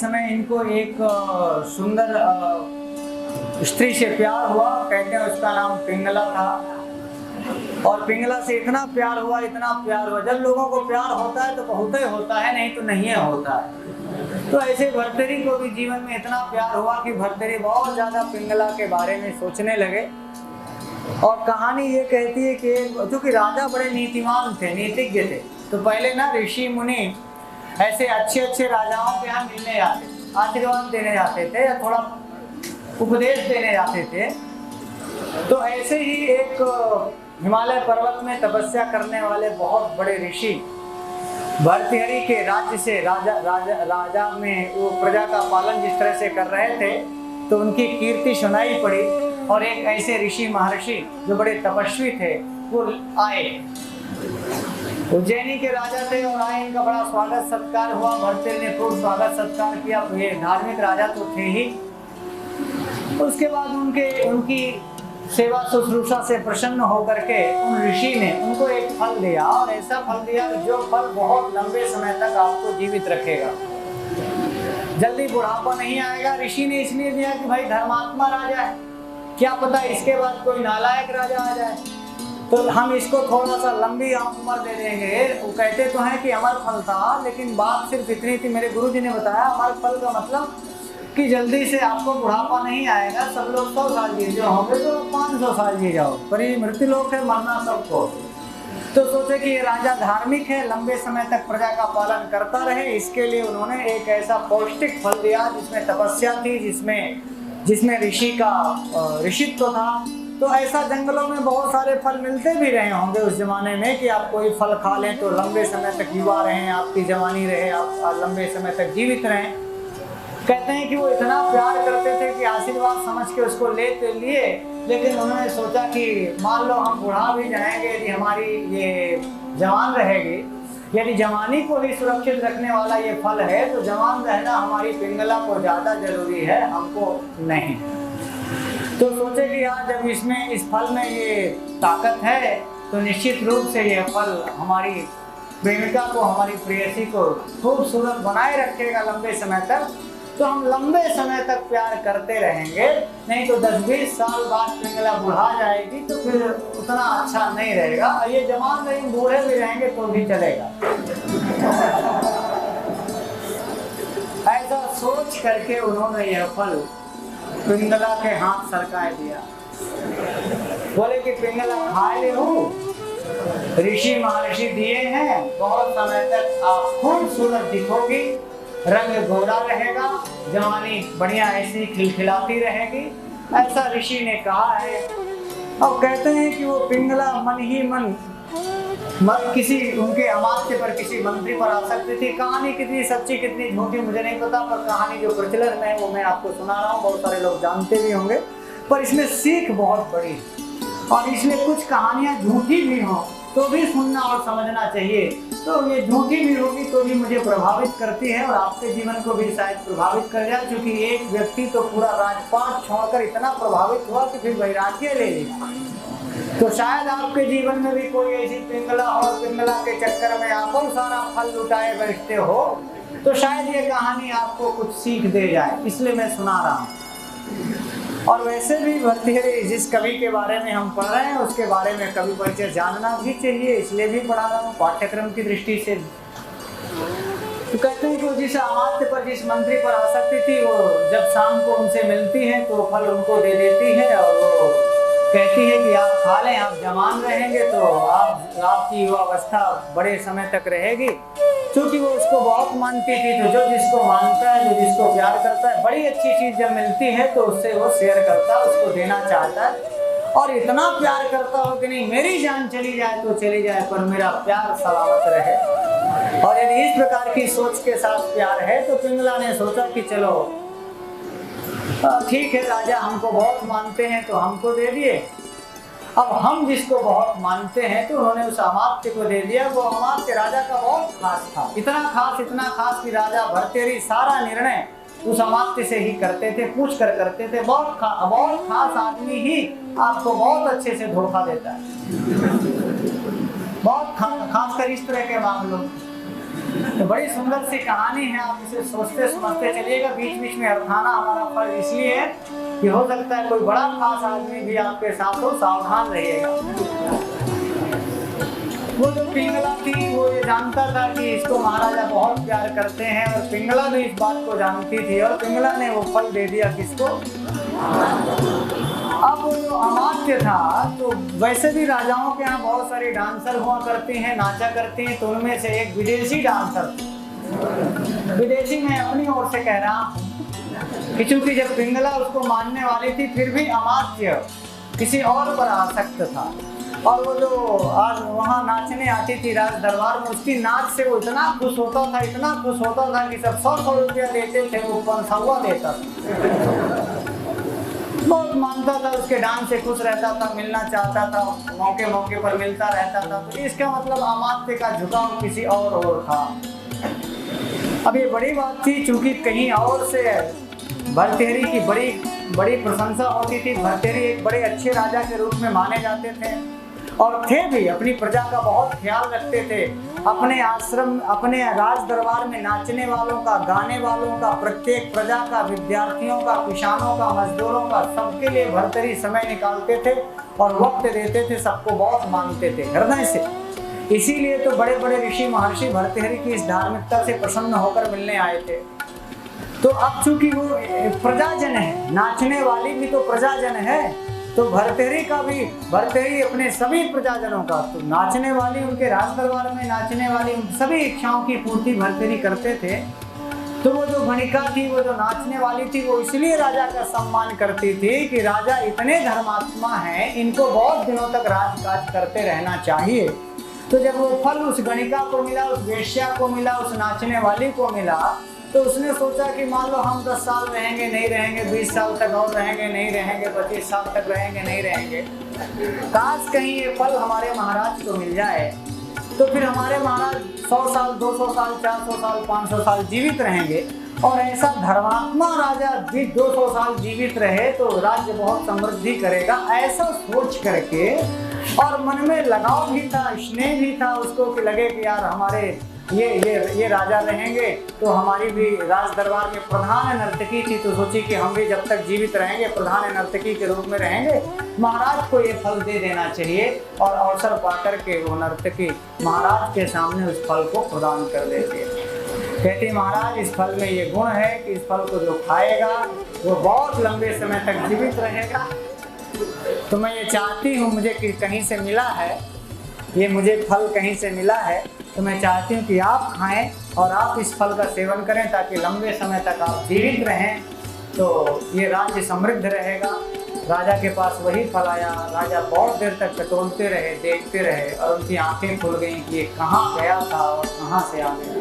समय इनको एक सुंदर स्त्री से प्यार हुआ। कहते हैं उसका नाम पिंगला था। और पिंगला से इतना प्यार हुआ, इतना प्यार हुआ। जब लोगों को प्यार होता है तो बहुत ही होता है, नहीं तो नहीं होता है। तो ऐसे भर्तृहरि को भी जीवन में इतना प्यार हुआ कि भर्तृहरि बहुत ज्यादा पिंगला के बारे में सोचने लगे। और कहानी ये कहती है कि क्योंकि राजा बड़े नीतिवान थे, नीतिज्ञ थे, तो पहले ना ऋषि मुनि ऐसे अच्छे अच्छे राजाओं के यहाँ मिलने जाते, आशीर्वाद देने जाते थे या थोड़ा उपदेश देने जाते थे। तो ऐसे ही एक हिमालय पर्वत में तपस्या करने वाले बहुत बड़े ऋषि भर्तृहरि के राज्य से राजा में वो प्रजा का पालन जिस तरह से कर रहे थे, तो उनकी कीर्ति सुनाई पड़ी। और एक ऐसे ऋषि महर्षि जो बड़े तपस्वी थे वो आए, उज्जैनी के राजा थे और आए। इनका बड़ा स्वागत सत्कार हुआ। भर्तृहरि ने खूब स्वागत सत्कार किया। ये धार्मिक राजा तो थे ही। उसके बाद उनकी सेवा शुश्रूषा से प्रसन्न होकर के उन ऋषि ने उनको एक फल दिया, और ऐसा फल दिया जो फल बहुत लंबे समय तक आपको जीवित रखेगा, जल्दी बुढ़ापा नहीं आएगा। ऋषि ने इसलिए दिया कि भाई धर्मात्मा राजा है, क्या पता इसके बाद कोई नालायक राजा आ जाए, तो हम इसको थोड़ा सा लंबी उम्र दे देंगे। वो कहते तो हैं कि अमर फल था, लेकिन बात सिर्फ इतनी थी, मेरे गुरुजी ने बताया अमर फल का मतलब कि जल्दी से आपको बुढ़ापा नहीं आएगा। सब लोग 100 साल जी जाओगे तो 500 साल जी जाओ, पर ये मृत्यु लोक है, मरना सबको। तो सोचे कि ये राजा धार्मिक है, लंबे समय तक प्रजा का पालन करता रहे, इसके लिए उन्होंने एक ऐसा पौष्टिक फल दिया जिसमें तपस्या थी, जिसमें ऋषि का ऋषित्व था। तो ऐसा जंगलों में बहुत सारे फल मिलते भी रहे होंगे उस जमाने में कि आप कोई फल खा लें तो लंबे समय तक युवा रहें, आपकी जवानी रहे, आप लंबे समय तक जीवित रहें। कहते हैं कि वो इतना प्यार करते थे कि आशीर्वाद समझ के उसको लेते लिए, लेकिन उन्होंने सोचा कि मान लो हम बुढ़ा भी जाएंगे, यदि हमारी ये जवान रहेगी, यदि जवानी को भी सुरक्षित रखने वाला ये फल है, तो जवान रहना हमारी पिंगला को ज़्यादा जरूरी है, हमको नहीं। तो सोचे कि यार जब इसमें इस फल में ये ताकत है, तो निश्चित रूप से ये फल हमारी प्रेमिका को, हमारी प्रेयसी को खूबसूरत बनाए रखेगा लंबे समय तक। तो हम लंबे समय तक प्यार करते रहेंगे, नहीं तो 10-20 साल बाद पिंगला बुढ़ा जाएगी तो फिर उतना अच्छा नहीं रहेगा। ये जवान रहेंगे, बूढ़े भी रहेंगे तो भी चलेगा। ऐसा सोच करके उन्होंने यह फल पिंगला के हाथ सरकाए दिया। बोले कि पिंगला खा ले हो, ऋषि महर्षि दिए हैं, बहुत समय तक आप खूबसूरत दिखोगी, रंग गोरा रहेगा, जवानी बढ़िया ऐसी खिलखिलाती रहेगी, ऐसा ऋषि ने कहा है। और कहते हैं कि वो पिंगला मन ही मन किसी उनके अमात्य पर, किसी मंत्री पर आसक्ति थी। कहानी कितनी सच्ची कितनी झूठी मुझे नहीं पता, पर कहानी जो प्रचलन में है वो मैं आपको सुना रहा हूँ, बहुत सारे लोग जानते भी होंगे, पर इसमें सीख बहुत बड़ी है। और इसमें कुछ कहानियाँ झूठी भी हों तो भी सुनना और समझना चाहिए। तो ये झूठी भी होगी तो भी मुझे प्रभावित करती है, और आपके जीवन को भी शायद प्रभावित कर जाए, क्योंकि एक व्यक्ति तो पूरा राजपाट छोड़कर इतना प्रभावित हुआ कि फिर वैराग्य ले लिया। तो शायद आपके जीवन में भी कोई ऐसी पिंगला और पिंगला के चक्कर में आप और सारा फल लुटाए बैठते हो, तो शायद ये कहानी आपको कुछ सीख दे जाए, इसलिए मैं सुना रहा हूँ। और वैसे भी भर्तृहरि जिस कवि के बारे में हम पढ़ रहे हैं उसके बारे में कवि परिचय जानना भी चाहिए, इसलिए भी पढ़ा रहा हूँ पाठ्यक्रम की दृष्टि से। तो कहते हैं कि जिस अमात्य पर, जिस मंत्री पर आसक्ति थी, वो जब शाम को उनसे मिलती है तो फल उनको दे देती है, और वो कहती है कि आप खा लें, आप जवान रहेंगे तो आपकी युवावस्था बड़े समय तक रहेगी। क्योंकि वो उसको बहुत मानती थी, तो जो जिसको मानता है, जो जिसको प्यार करता है, बड़ी अच्छी चीज़ जब मिलती है तो उससे वो शेयर करता है, उसको देना चाहता है, और इतना प्यार करता हो कि नहीं मेरी जान चली जाए तो चली जाए, पर मेरा प्यार सलामत रहे। और यदि इस प्रकार की सोच के साथ प्यार है, तो पिंगला ने सोचा कि चलो ठीक है, राजा हमको बहुत मानते हैं तो हमको दे दिए, अब हम जिसको बहुत मानते हैं, तो उन्होंने उस अमात्य को दे दिया। वो अमात्य राजा का बहुत खास था, इतना खास कि राजा भर्तृहरि सारा निर्णय उस अमात्य से ही करते थे, पूछ कर करते थे। बहुत खास आदमी ही आपको बहुत अच्छे से धोखा देता है, बहुत खास कर इस तरह के मामलों। तो बड़ी सुंदर सी कहानी है, आप इसे सोचते समझते चलिएगा। बीच बीच में अर्थाना हमारा फर्ज इसलिए है कि हो सकता है कोई बड़ा खास आदमी भी आपके साथ हो, सावधान रहिएगा। वो जो पिंगला थी वो ये जानता था कि इसको महाराजा बहुत प्यार करते हैं, और पिंगला भी इस बात को जानती थी, और पिंगला ने वो फल दे दिया किसको? अब वो जो अमात्य था, तो वैसे भी राजाओं के यहाँ बहुत सारी डांसर हुआ करती हैं, नाचा करती हैं, तो उनमें से एक विदेशी डांसर, विदेशी मैं अपनी ओर से कह रहा हूँ कि चूंकि जब पिंगला उसको मानने वाली थी, फिर भी अमात्य किसी और पर आसक्त था, और वो जो आज वहाँ नाचने आती थी राज दरबार में, उसकी नाच से वो इतना खुश होता था, इतना खुश होता था कि सब 100 रुपया देते थे, वो 500 देता था। बहुत मानता था, उसके डांस से खुश रहता था, मिलना चाहता था, मौके मौके पर मिलता रहता था। तो इसका मतलब अमात्य का झुकाव किसी और था। अब ये बड़ी बात थी, चूंकि कहीं और से भर्तृहरि की बड़ी बड़ी प्रशंसा होती थी। भर्तृहरि एक बड़े अच्छे राजा के रूप में माने जाते थे, और थे भी, अपनी प्रजा का बहुत ख्याल रखते थे। अपने आश्रम, अपने राज दरबार में नाचने वालों का, गाने वालों का, प्रत्येक प्रजा का, विद्यार्थियों का, किसानों का, मजदूरों का, सबके लिए भर्तृहरि समय निकालते थे और वक्त देते थे, सबको बहुत मानते थे हृदय से। इसीलिए तो बड़े बड़े ऋषि महर्षि भर्तृहरि की इस धार्मिकता से प्रसन्न होकर मिलने आए थे। तो अब चूंकि वो प्रजाजन है, नाचने वाली भी तो प्रजाजन है, तो भर्तृहरि का भी, भर्तृहरि अपने सभी प्रजाजनों का, तो नाचने वाली, उनके राज दरबार में नाचने वाली उन सभी इच्छाओं की पूर्ति भर्तृहरि करते थे। तो वो जो गणिका थी, वो जो नाचने वाली थी, वो इसलिए राजा का सम्मान करती थी कि राजा इतने धर्मात्मा हैं, इनको बहुत दिनों तक राजकाज करते रहना चाहिए। तो जब वो फल उस गणिका को मिला, उस वेश्या को मिला, उस नाचने वाली को मिला, तो उसने सोचा कि मान लो हम 10 साल रहेंगे, नहीं रहेंगे, 20 साल तक और रहेंगे, नहीं रहेंगे, 25 साल तक रहेंगे, नहीं रहेंगे, काश कहीं ये फल हमारे महाराज को मिल जाए, तो फिर हमारे महाराज 100 साल, 200 साल, 400 साल, 500 साल जीवित रहेंगे, और ऐसा धर्मात्मा राजा भी 200 साल जीवित रहे तो राज्य बहुत समृद्धि करेगा। ऐसा सोच करके, और मन में लगाव भी था, स्नेह भी था उसको, कि लगे कि यार हमारे ये राजा रहेंगे तो हमारी भी राज दरबार में प्रधान नर्तकी थी, तो सोची कि हम भी जब तक जीवित रहेंगे प्रधान नर्तकी के रूप में रहेंगे, महाराज को ये फल दे देना चाहिए। और अवसर पाकर के वो नर्तकी महाराज के सामने उस फल को प्रदान कर देती है। कहती महाराज, इस फल में ये गुण है कि इस फल को जो खाएगा वो बहुत लंबे समय तक जीवित रहेगा। तो मैं ये चाहती हूँ, मुझे कहीं से मिला है, ये मुझे फल कहीं से मिला है, तो मैं चाहती हूँ कि आप खाएं और आप इस फल का सेवन करें, ताकि लंबे समय तक आप जीवित रहें, तो ये राज्य समृद्ध रहेगा। राजा के पास वही फल आया, राजा बहुत देर तक टटोलते रहे, देखते रहे, और उनकी आंखें खुल गईं कि ये कहाँ गया था और कहाँ से आ गया,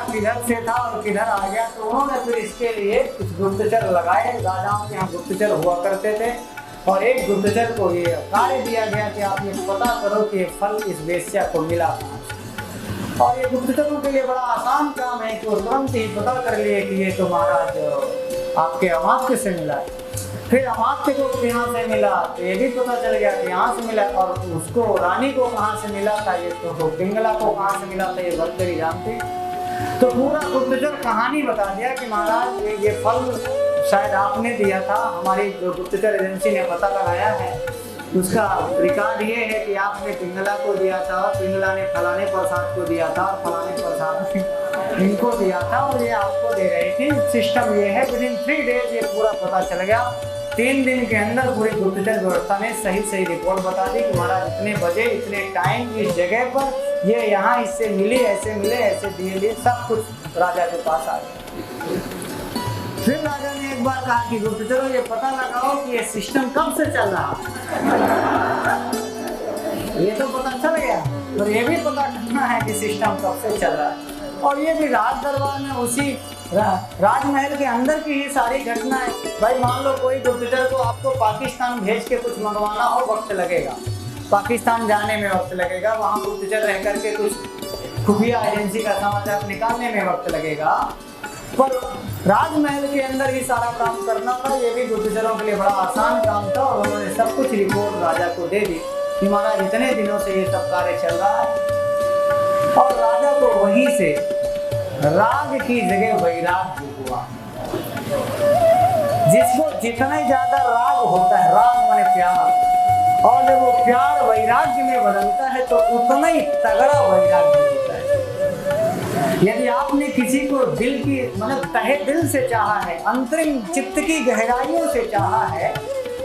किधर से था और किधर आ गया। तो उन्होंने फिर इसके लिए कुछ गुप्तचर लगाए। राजाओं के यहाँ गुप्तचर हुआ करते थे, और एक गुप्तचर को ये कार्य दिया गया कि आप ये पता करो कि फल इस वेश्या को मिला था। और ये गुप्तचरों के लिए बड़ा आसान काम है कि वो तुरंत ही पता कर लिए कि ये तो महाराज आपके अमात्य से मिला है। फिर अमात्य को यहाँ से मिला, तो ये भी पता चल गया कि यहाँ से मिला, और उसको रानी को कहाँ से मिला था, ये तो पिंगला को कहाँ से मिला था, ये भर्तृहरि जानती। तो पूरा गुप्तचर कहानी बता दिया कि महाराज ये फल शायद आपने दिया था। हमारी जो गुप्तचर एजेंसी ने पता लगाया है, उसका रिकॉर्ड ये है कि आपने पिंगला को दिया था, पिंगला ने फलाने प्रसाद को दिया था, और फलाने प्रसाद इनको दिया था, और ये आपको दे रही थी। सिस्टम ये है, विदिन 3 डेज ये पूरा पता चल गया। 3 दिन के अंदर पूरी गुप्तचर व्यवस्था ने सही रिपोर्ट बता दी कि महाराज इतने बजे, इतने टाइम, इस जगह पर ये यहाँ इससे मिली, ऐसे मिले, ऐसे दिए, सब कुछ राजा के पास आ गया। फिर राजा ने एक बार कहा कि गुप्तचरों ये पता लगाओ कि ये सिस्टम कब से चल रहा है। ये तो पता चल गया, और ये भी पता करना है कि सिस्टम कब से चल रहा है। और ये भी राज दरबार में उसी राजमहल के अंदर की ही सारी घटना है। भाई मान लो कोई गुप्तचर को आपको पाकिस्तान भेज के कुछ मंगवाना हो, वक्त लगेगा, पाकिस्तान जाने में वक्त लगेगा, वहाँ गुप्तचर रह करके कुछ खुफिया एजेंसी का समाचार निकालने में वक्त लगेगा, पर राजमहल के अंदर ही सारा काम करना था। ये भी गुप्तचरों के लिए बड़ा आसान काम था, और उन्होंने सब कुछ रिपोर्ट राजा को दे दी कि महाराज इतने दिनों से ये सब कार्य चल रहा है। और राजा को वहीं से राग की जगह वैराग्य हुआ। जिसको जितना ही ज्यादा राग होता है, राग माने प्यार, और जब वो प्यार वैराग्य में बदलता है तो उतना ही तगड़ा वैराग्य होता है। यदि आपने किसी को दिल की मतलब तहे दिल से चाहा है, अंतरिम चित्त की गहराइयों से चाहा है,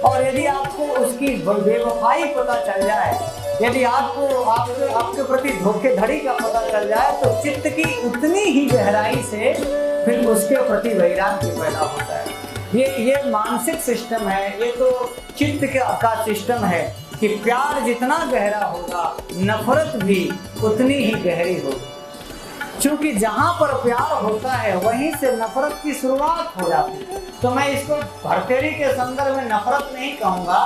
और यदि आपको उसकी बेवफाई पता चल जाए, यदि आपको आपके प्रति धोखेधड़ी का पता चल जाए, तो चित्त की उतनी ही गहराई से फिर उसके प्रति वैराग्य पैदा होता है। ये मानसिक सिस्टम है, ये तो चित्त का सिस्टम है कि प्यार जितना गहरा होगा नफरत भी उतनी ही गहरी होगी। क्योंकि जहाँ पर प्यार होता है वहीं से नफरत की शुरुआत हो जाती है। तो मैं इसको भर्तृहरि के संदर्भ में नफरत नहीं कहूँगा,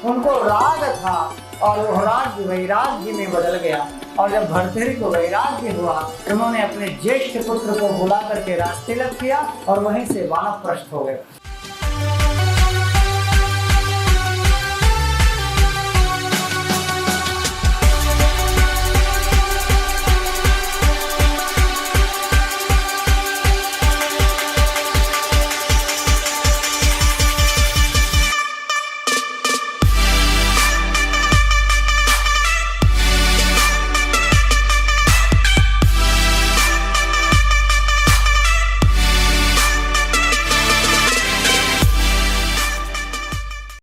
उनको राग था और वो राग वैराग्य में बदल गया। और जब भर्तृहरि को वैराग्य हुआ, उन्होंने अपने ज्येष्ठ पुत्र को बुला करके राजतिलक किया और वहीं से वानप्रस्थ हो गए।